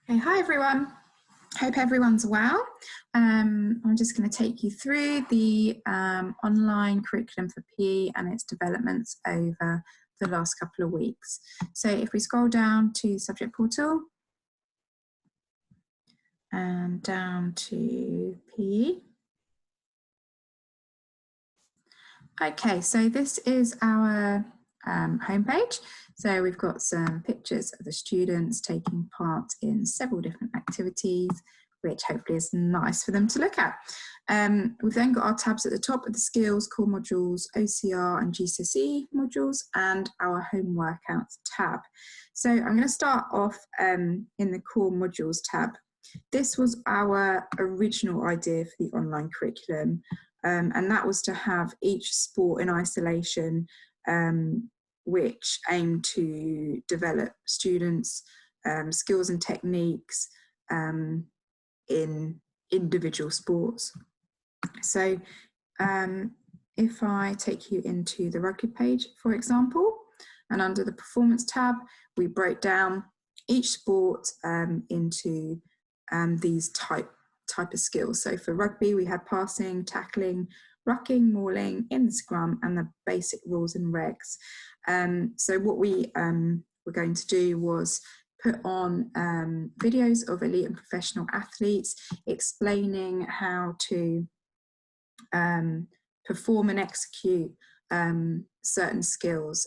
Okay, hi everyone. Hope everyone's well. I'm just going to take you through the online curriculum for PE and its developments over the last couple of weeks. So if we scroll down to subject portal and down to PE. Okay, so this is our homepage. So we've got some pictures of the students taking part in several different activities, which hopefully is nice for them to look at. We've then got our tabs at the top of the skills, core modules, OCR and GCSE modules, and our home workouts tab. So I'm going to start off in the core modules tab. This was our original idea for the online curriculum, and that was to have each sport in isolation, which aimed to develop students' skills and techniques in individual sports. So if I take you into the rugby page, for example, and under the performance tab, we break down each sport into these type of skills. So for rugby, we had passing, tackling, rucking, mauling, in the scrum, and the basic rules and regs. So what we were going to do was put on videos of elite and professional athletes explaining how to perform and execute certain skills.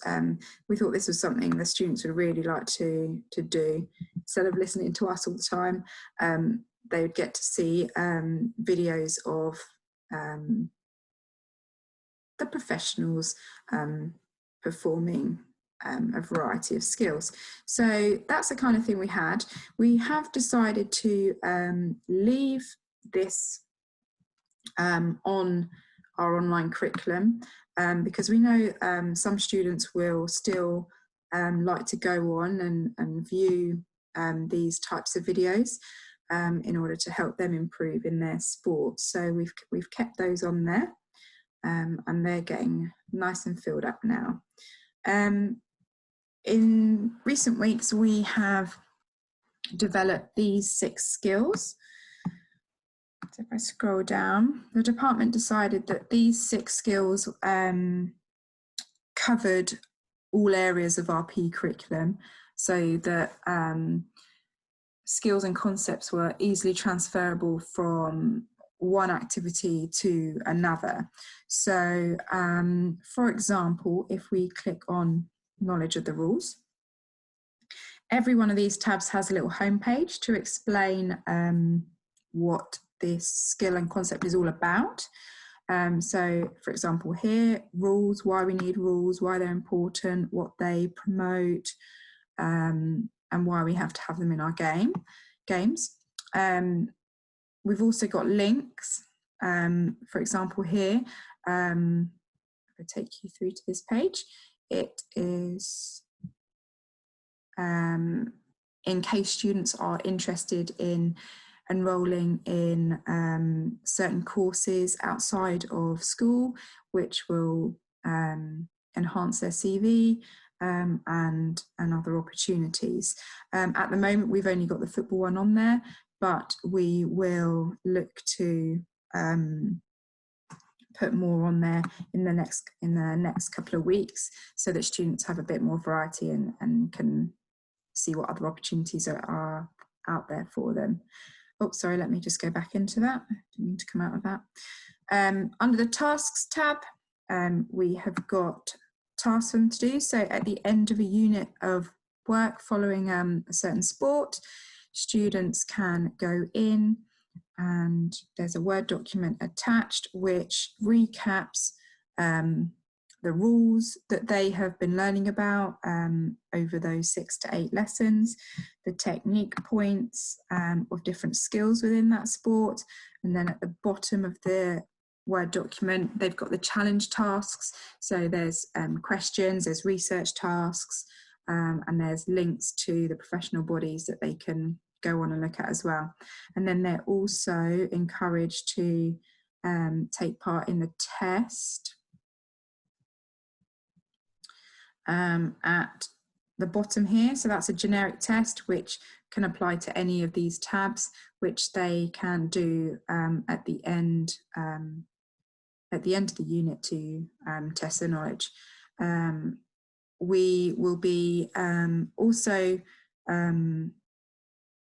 We thought this was something the students would really like to do. Instead of listening to us all the time, they would get to see videos of the professionals performing a variety of skills. So that's the kind of thing we had. We have decided to leave this on our online curriculum because we know some students will still like to go on and view these types of videos in order to help them improve in their sport. So we've kept those on there, and they're getting nice and filled up now. In recent weeks, we have developed these 6 skills. So if I scroll down, the department decided that these 6 skills covered all areas of our PE curriculum, so that skills and concepts were easily transferable from one activity to another. So, for example, if we click on knowledge of the rules, every one of these tabs has a little home page to explain what this skill and concept is all about. So, for example, here, rules, why we need rules, why they're important, what they promote, and why we have to have them in our games. We've also got links. For example, here, I'll take you through to this page. It is in case students are interested in enrolling in certain courses outside of school, which will enhance their CV and other opportunities. At the moment, we've only got the football one on there, but we will look to put more on there in the next couple of weeks, so that students have a bit more variety and can see what other opportunities are out there for them. Oh, sorry, let me just go back into that. I didn't mean to come out of that. Under the tasks tab, we have got tasks for them to do. So at the end of a unit of work following a certain sport, students can go in and there's a Word document attached which recaps the rules that they have been learning about over those 6 to 8 lessons, the technique points of different skills within that sport, and then at the bottom of the Word document they've got the challenge tasks. So there's questions, there's research tasks, and there's links to the professional bodies that they can go on and look at as well. And then they're also encouraged to take part in the test at the bottom here. So that's a generic test which can apply to any of these tabs, which they can do at the end of the unit to test their knowledge. We will be also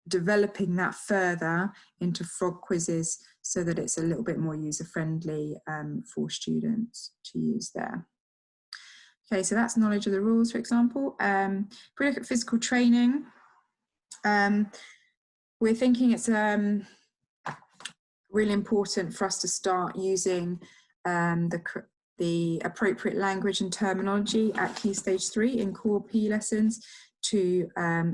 developing that further into frog quizzes so that it's a little bit more user-friendly for students to use there. Okay, so that's knowledge of the rules, for example. If we look at physical training, we're thinking it's really important for us to start using the appropriate language and terminology at Key Stage 3 in core PE lessons to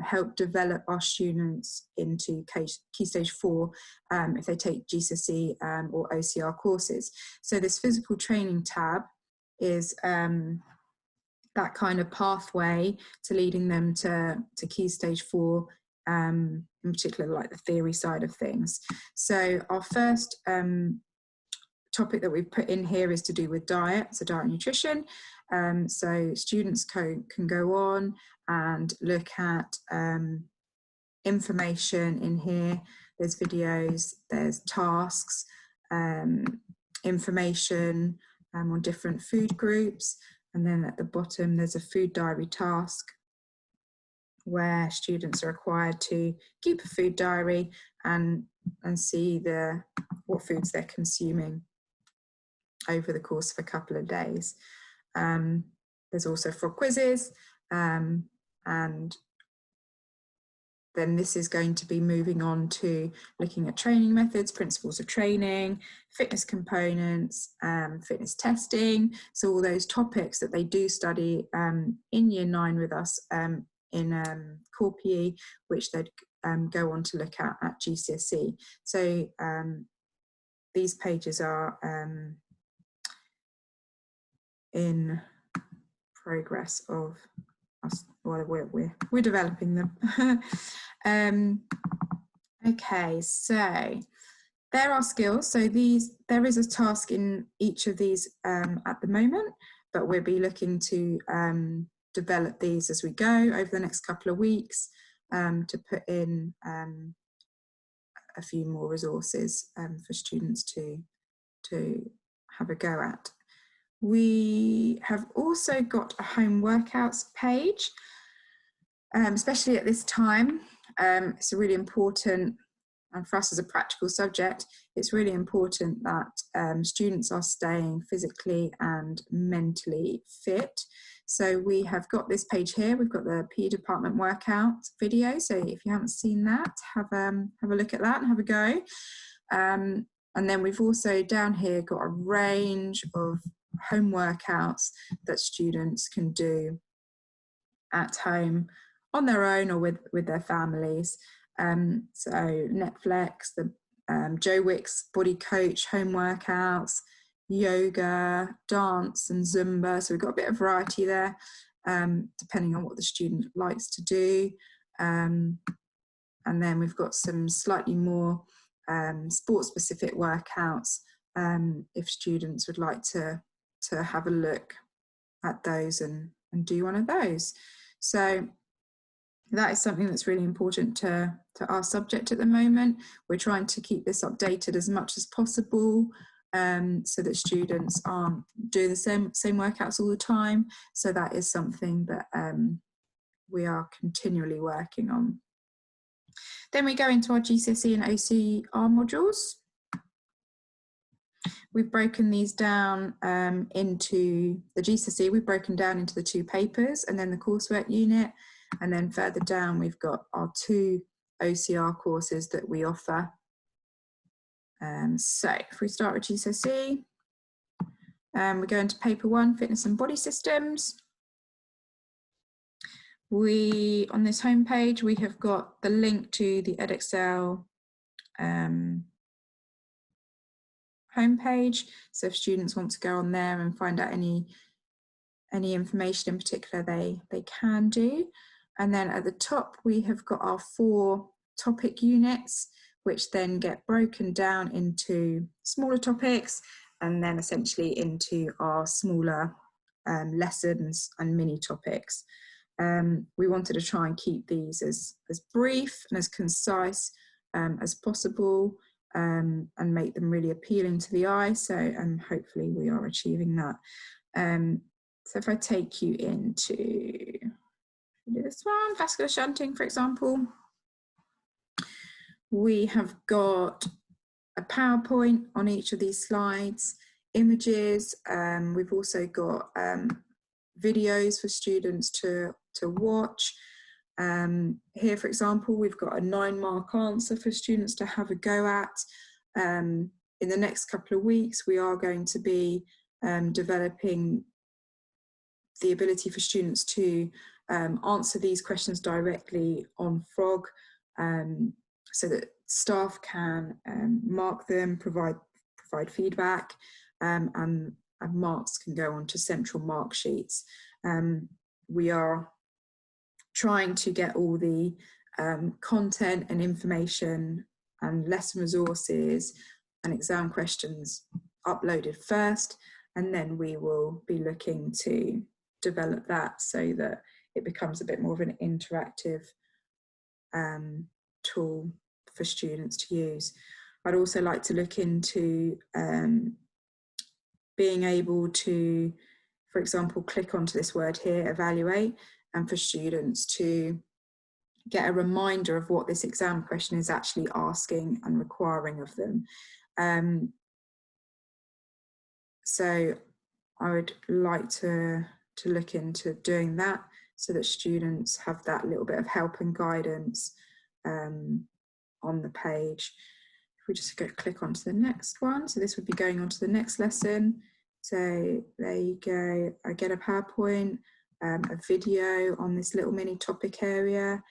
help develop our students into Key Stage 4 if they take GCSE or OCR courses. So this physical training tab is that kind of pathway to leading them to Key Stage 4, in particular like the theory side of things. So our first topic that we've put in here is to do with diet, so diet and nutrition. So students can go on and look at information in here. There's videos, there's tasks, information on different food groups. And then at the bottom, there's a food diary task where students are required to keep a food diary and see what foods they're consuming over the course of a couple of days. There's also frog quizzes, and then this is going to be moving on to looking at training methods, principles of training, fitness components, fitness testing. So all those topics that they do study in Year 9 with us in core PE, which they'd go on to look at GCSE. So these pages are in progress of us. Well, we're developing them. Okay, so there are skills. So there is a task in each of these at the moment, but we'll be looking to develop these as we go over the next couple of weeks to put in a few more resources for students to have a go at. We have also got a home workouts page, especially at this time. It's really important, and for us as a practical subject, it's really important that students are staying physically and mentally fit. So we have got this page here. We've got the PE department workout video. So if you haven't seen that, have a look at that and have a go. And then we've also down here got a range of home workouts that students can do at home on their own or with their families. So Netflix, the Joe Wicks Body Coach home workouts, yoga, dance and Zumba. So we've got a bit of variety there, depending on what the student likes to do. And then we've got some slightly more sport-specific workouts if students would like to have a look at those and do one of those. So that is something that's really important to our subject at the moment. We're trying to keep this updated as much as possible so that students aren't doing the same workouts all the time. So that is something that we are continually working on. Then we go into our GCSE and OCR modules. We've broken these down into the GCSE, we've broken down into the 2 papers and then the coursework unit. And then further down, we've got our 2 OCR courses that we offer. So if we start with GCSE, we go into paper 1, fitness and body systems. On this homepage, we have got the link to the Edexcel homepage. So if students want to go on there and find out any information in particular, they can do. And then at the top, we have got our 4 topic units, which then get broken down into smaller topics and then essentially into our smaller lessons and mini topics. We wanted to try and keep these as brief and as concise as possible, and make them really appealing to the eye. So hopefully we are achieving that. So if I take you into this one, vascular shunting, for example, we have got a PowerPoint on each of these slides, images. We've also got videos for students to watch. Here, for example, we've got a 9-mark answer for students to have a go at. In the next couple of weeks, we are going to be developing the ability for students to answer these questions directly on Frog, so that staff can mark them, provide feedback, and marks can go onto central mark sheets. We are trying to get all the content and information and lesson resources and exam questions uploaded first, and then we will be looking to develop that so that it becomes a bit more of an interactive tool for students to use. I'd also like to look into being able to, for example, click onto this word here, evaluate, and for students to get a reminder of what this exam question is actually asking and requiring of them. So I would like to look into doing that so that students have that little bit of help and guidance on the page. If we just go click onto the next one, so this would be going on to the next lesson. So there you go, I get a PowerPoint, a video on this little mini topic area,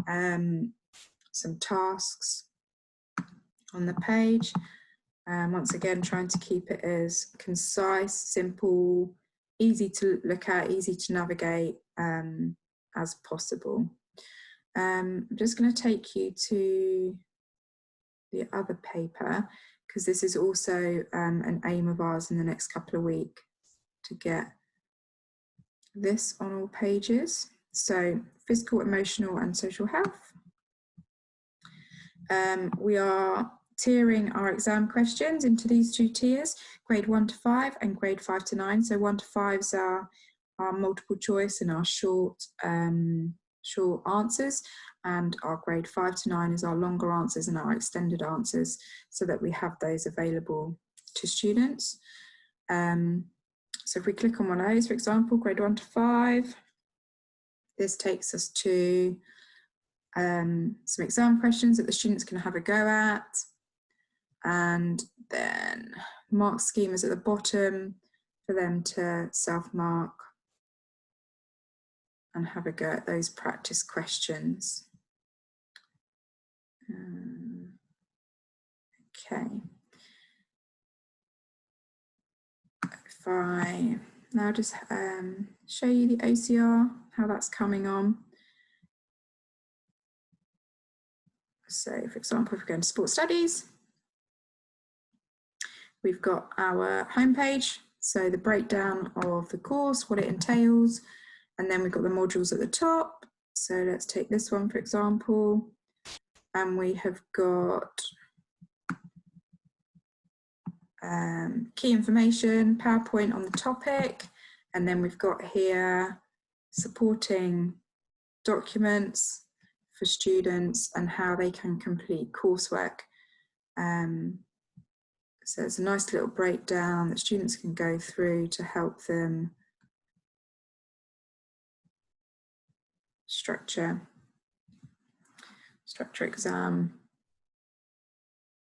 some tasks on the page. Once again, trying to keep it as concise, simple, easy to look at, easy to navigate as possible. I'm just going to take you to the other paper, because this is also an aim of ours in the next couple of weeks to get this on all pages. So physical, emotional and social health. We are tiering our exam questions into these 2 tiers, grade 1 to 5 and grade 5 to 9. So 1 to 5s are our multiple choice and our short answers, and our grade 5 to 9 is our longer answers and our extended answers, so that we have those available to students. So if we click on one of those, for example, grade 1 to 5, this takes us to some exam questions that the students can have a go at, and then mark schemas at the bottom for them to self-mark and have a go at those practice questions. Okay. If I now just show you the OCR, how that's coming on. So for example, if we go into sport studies, we've got our homepage, so the breakdown of the course, what it entails, and then we've got the modules at the top. So let's take this one, for example, and we have got key information, PowerPoint on the topic, and then we've got here supporting documents for students and how they can complete coursework. So it's a nice little breakdown that students can go through to help them structure exam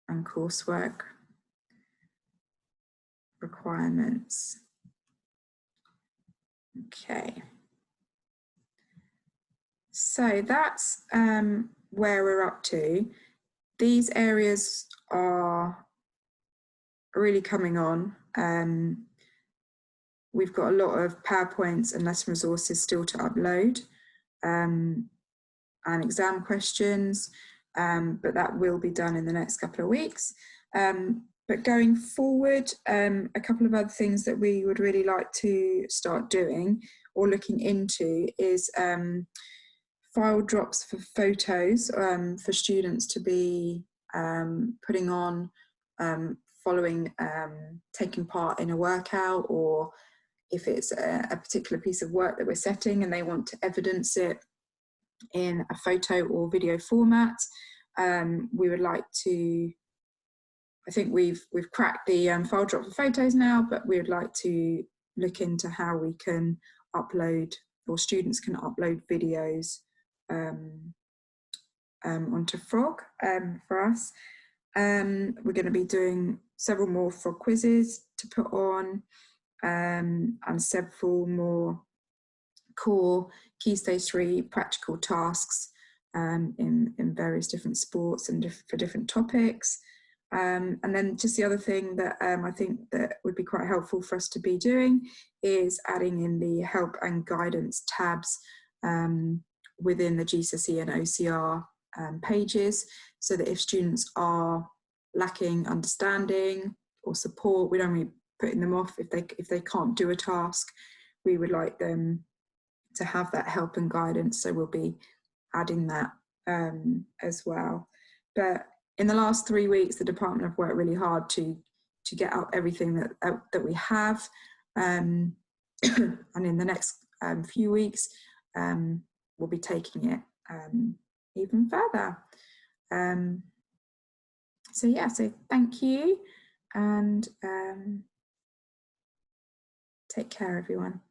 and coursework requirements. Okay. So that's where we're up to. These areas are really coming on. We've got a lot of PowerPoints and lesson resources still to upload, and exam questions, but that will be done in the next couple of weeks. But going forward, a couple of other things that we would really like to start doing. or looking into is file drops for photos for students to be putting on following taking part in a workout, or if it's a particular piece of work that we're setting and they want to evidence it in a photo or video format. We would like to, I think we've cracked the file drop for photos now, but we would like to look into how we can upload, or students can upload videos onto Frog for us. We're going to be doing several more Frog quizzes to put on, and several more core Key Stage 3 practical tasks in various different sports and for different topics. And then just the other thing that I think that would be quite helpful for us to be doing is adding in the help and guidance tabs within the GCSE and OCR pages, so that if students are lacking understanding or support, we don't really putting them off if they can't do a task. We would like them to have that help and guidance, so we'll be adding that as well. But in the last 3 weeks, the department have worked really hard to get up everything that we have, and in the next few weeks we'll be taking it even further. So yeah, so thank you, and take care, everyone.